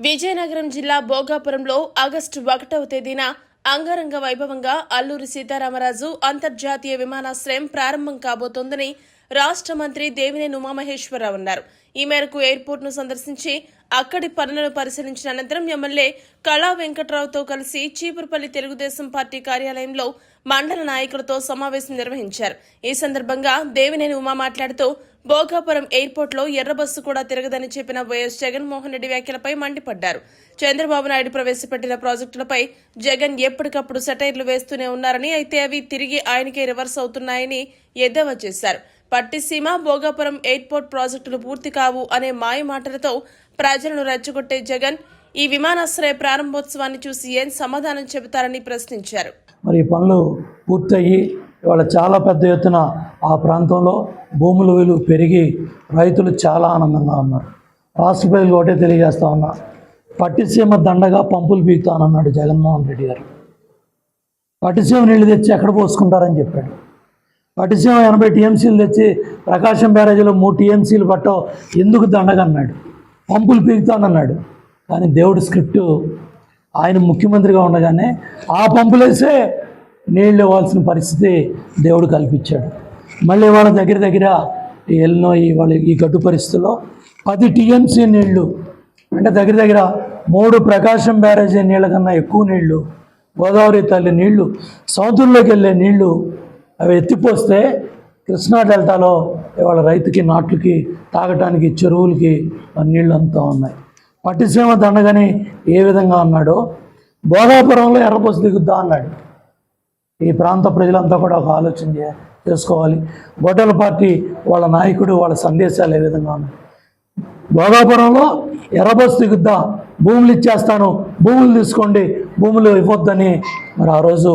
విజయనగరం జిల్లా భోగాపురంలో ఆగస్టు 1వ తేదీన అంగరంగ వైభవంగా అల్లూరి సీతారామరాజు అంతర్జాతీయ విమానాశ్రయం ప్రారంభం కాబోతోందని రాష్ట్ర మంత్రి దేవినేని ఉమామహేశ్వరరావు అన్నారు. ఈ మేరకు ఎయిర్పోర్ట్ ను సందర్శించి అక్కడి పనులను పరిశీలించిన అనంతరం ఎమ్మెల్యే కళా వెంకట్రావుతో కలిసి చీపురుపల్లి తెలుగుదేశం పార్టీ కార్యాలయంలో మండల నాయకులతో సమావేశం నిర్వహించారు. ఈ సందర్భంగా దేవినేని ఉమా మాట్లాడుతూ భోగాపురం ఎయిర్పోర్ట్ లో ఎర్ర బస్సు కూడా తిరగదని చెప్పిన వైఎస్ జగన్మోహన్ రెడ్డి వ్యాఖ్యలపై మండిపడ్డారు. చంద్రబాబు నాయుడు ప్రవేశపెట్టిన ప్రాజెక్టులపై జగన్ ఎప్పటికప్పుడు సెటైర్లు వేస్తూనే ఉన్నారని, అయితే అవి తిరిగి ఆయనకే రివర్స్ అవుతున్నాయని ఎద్దేవా చేశారు. పట్టిసీమ భోగాపురం ఎయిర్పోర్ట్ ప్రాజెక్టులు పూర్తి కావు అనే మాయ మాటలతో ప్రజలను రెచ్చగొట్టే జగన్ ఈ విమానాశ్రయ ప్రారంభోత్సవాన్ని చూసి ఏం సమాధానం చెబుతారని ప్రశ్నించారు. మరి పనులు పూర్తయ్యి ఇవాళ చాలా పెద్ద ఎత్తున ఆ ప్రాంతంలో భూముల విలువ పెరిగి రైతులు చాలా ఆనందంగా ఉన్నారు. రాష్ట్ర ప్రజలు ఒకటే తెలియజేస్తా ఉన్నా, పట్టిసీమ దండగా పంపులు పీకుతానన్నాడు జగన్మోహన్ రెడ్డి గారు. పట్టిసీమ నీళ్లు తెచ్చి ఎక్కడ పోసుకుంటారని చెప్పాడు. పట్టిసీమ 80 టీఎంసీలు తెచ్చి ప్రకాశం బ్యారేజీలో 3 టీఎంసీలు పట్టవు ఎందుకు దండగా అన్నాడు. పంపులు పీకుతానన్నాడు. కానీ దేవుడి స్క్రిప్టు ఆయన ముఖ్యమంత్రిగా ఉండగానే ఆ పంపులేసే నీళ్ళు ఇవ్వాల్సిన పరిస్థితి దేవుడు కల్పించాడు. మళ్ళీ వాళ్ళ దగ్గర ఎన్నో వాళ్ళ ఈ గడ్డు పరిస్థితుల్లో 10 టీఎంసీ నీళ్లు అంటే దగ్గర 3 ప్రకాశం బ్యారేజీ నీళ్ళ కన్నా ఎక్కువ నీళ్లు, గోదావరి తల్లి నీళ్లు, సముద్రంలోకి వెళ్ళే నీళ్లు అవి ఎత్తిపోస్తే కృష్ణా డెల్టాలో ఇవాళ రైతుకి, నాట్లకి, తాగటానికి, చెరువులకి నీళ్ళు అంతా ఉన్నాయి. పట్టిసీమ దండగని ఏ విధంగా అన్నాడో భోగాపురంలో ఎర్రబస్సు దిగుద్దా అన్నాడు. ఈ ప్రాంత ప్రజలంతా కూడా ఒక ఆలోచన చేసుకోవాలి. గొడ్డల పార్టీ వాళ్ళ నాయకుడు వాళ్ళ సందేశాలు ఏ విధంగా ఉన్నాయి. భోగాపురంలో ఎర్రబస్సు దిగుద్దా, భూములు ఇచ్చేస్తాను, భూములు తీసుకోండి, భూములు ఇవ్వద్దని మరి ఆ రోజు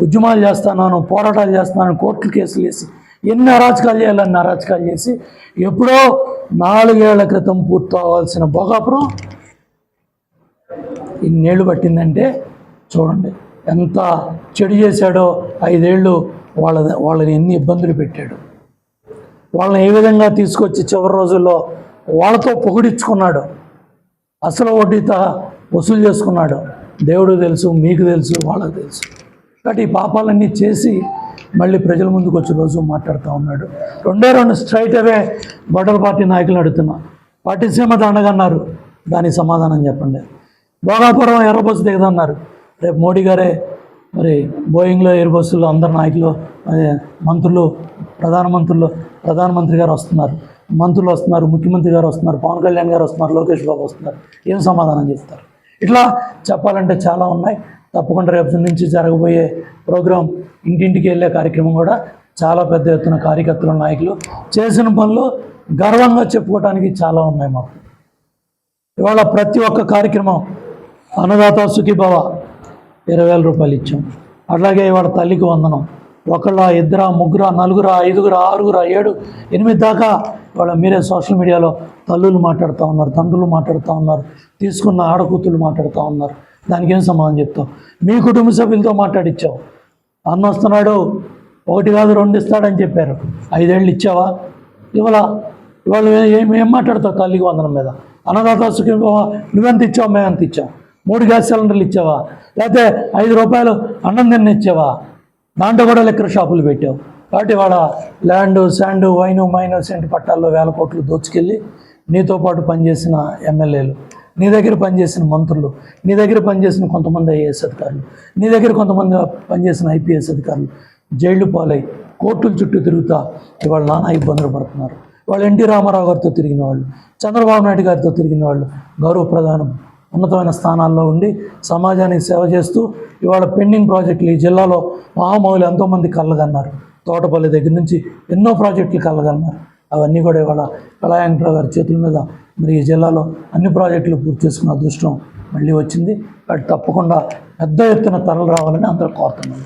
ఉద్యమాలు చేస్తున్నాను, పోరాటాలు చేస్తున్నాను, కోర్టులు కేసులు వేసి ఎన్ని అరాచకాలు చేయాలని అరాచకాలు చేసి ఎప్పుడో 4 ఏళ్ల క్రితం పూర్తి అవ్వాల్సిన భోగాపురం ఇన్నేళ్ళు పట్టిందంటే చూడండి ఎంత చెడు చేశాడో. 5 ఏళ్ళు వాళ్ళని ఎన్ని ఇబ్బందులు పెట్టాడు. వాళ్ళని ఏ విధంగా తీసుకొచ్చి చివరి రోజుల్లో వాళ్ళతో పొగిడించుకున్నాడు. అసలు వడ్డీతో వసూలు చేసుకున్నాడు. దేవుడు తెలుసు, మీకు తెలుసు, వాళ్ళకు తెలుసు. కాబట్టి ఈ పాపాలన్నీ చేసి మళ్ళీ ప్రజల ముందుకు వచ్చే రోజు మాట్లాడుతూ ఉన్నాడు. 2 స్ట్రైట్ అవే గొడవ పార్టీ నాయకులు అడుగుతున్నా, పట్టిసీమ దండగన్నారు, దానికి సమాధానం చెప్పండి. భోగాపురం ఎర్రబస్సు దిగదన్నారు. రేపు మోడీ గారే మరి బోయింగ్లో ఎయిర్ బస్సులో అందరు నాయకులు, మంత్రులు, ప్రధానమంత్రి గారు వస్తున్నారు, మంత్రులు వస్తున్నారు, ముఖ్యమంత్రి గారు వస్తున్నారు, పవన్ కళ్యాణ్ గారు వస్తున్నారు, లోకేష్ బాబు వస్తున్నారు. ఏం సమాధానం చెప్తారు? ఇట్లా చెప్పాలంటే చాలా ఉన్నాయి. తప్పకుండా రేపు నుంచి జరగబోయే ప్రోగ్రాం ఇంటింటికి వెళ్ళే కార్యక్రమం కూడా చాలా పెద్ద ఎత్తున కార్యకర్తలు, నాయకులు చేసిన పనులు గర్వంగా చెప్పుకోవడానికి చాలా ఉన్నాయి మాకు. ఇవాళ ప్రతి ఒక్క కార్యక్రమం అన్నదాత సుఖీభవ 20,000 రూపాయలు ఇచ్చాం. అట్లాగే ఇవాళ తల్లికి వందనం, 1, 2, 3, 4, 5, 6, 7, 8 దాకా ఇవాళ మీరే సోషల్ మీడియాలో తల్లులు మాట్లాడుతూ ఉన్నారు, తండ్రులు మాట్లాడుతూ ఉన్నారు, తీసుకున్న ఆడకూతులు మాట్లాడుతూ ఉన్నారు. దానికి ఏం సమాధానం చెప్తావు? మీ కుటుంబ సభ్యులతో మాట్లాడిచ్చావు. అన్న వస్తున్నాడు, 1 కాదు 2 ఇస్తాడని చెప్పారు, 5 ఏళ్ళు ఇచ్చావా? ఇవాళ ఏం మాట్లాడతావు తల్లికి వందనం మీద? అన్నదాత సుఖీభవ నువ్వెంత ఇచ్చావు, మేమెంత ఇచ్చాం? 3 గ్యాస్ సిలిండర్లు ఇచ్చావా? లేకపోతే 5 రూపాయలు అన్నం తిన్న ఇచ్చావా? దాంట్లో కూడా లెక్కర షాపులు పెట్టావు. కాబట్టి వాళ్ళ land, sand, wine, mine, cent పట్టాల్లో 1000 కోట్లు దోచుకెళ్ళి నీతో పాటు పనిచేసిన ఎమ్మెల్యేలు, నీ దగ్గర పనిచేసిన మంత్రులు, నీ దగ్గర పనిచేసిన కొంతమంది ఐఏఎస్ అధికారులు, నీ దగ్గర కొంతమంది పనిచేసిన ఐపీఎస్ అధికారులు జైళ్లు పాలై కోర్టుల చుట్టూ తిరుగుతా ఇవాళ నానా ఇబ్బందులు పడుతున్నారు. వాళ్ళు ఎన్టీ రామారావు గారితో తిరిగిన వాళ్ళు, చంద్రబాబు నాయుడు గారితో తిరిగిన వాళ్ళు, గౌరవ ప్రధానం ఉన్నతమైన స్థానాల్లో ఉండి సమాజానికి సేవ చేస్తూ ఇవాళ పెండింగ్ ప్రాజెక్టులు ఈ జిల్లాలో మహామౌలు ఎంతోమంది కళ్ళగన్నారు. తోటపల్లి దగ్గర నుంచి ఎన్నో ప్రాజెక్టులు కళ్ళగన్నారు. అవన్నీ కూడా ఇవాళ కళా వెంకట్రావు గారి చేతుల మీద మరి ఈ జిల్లాలో అన్ని ప్రాజెక్టులు పూర్తి చేసుకున్న అదృష్టం మళ్ళీ వచ్చింది. కాబట్టి తప్పకుండా పెద్ద ఎత్తున తరలి రావాలని అందరూ కోరుతున్నాను.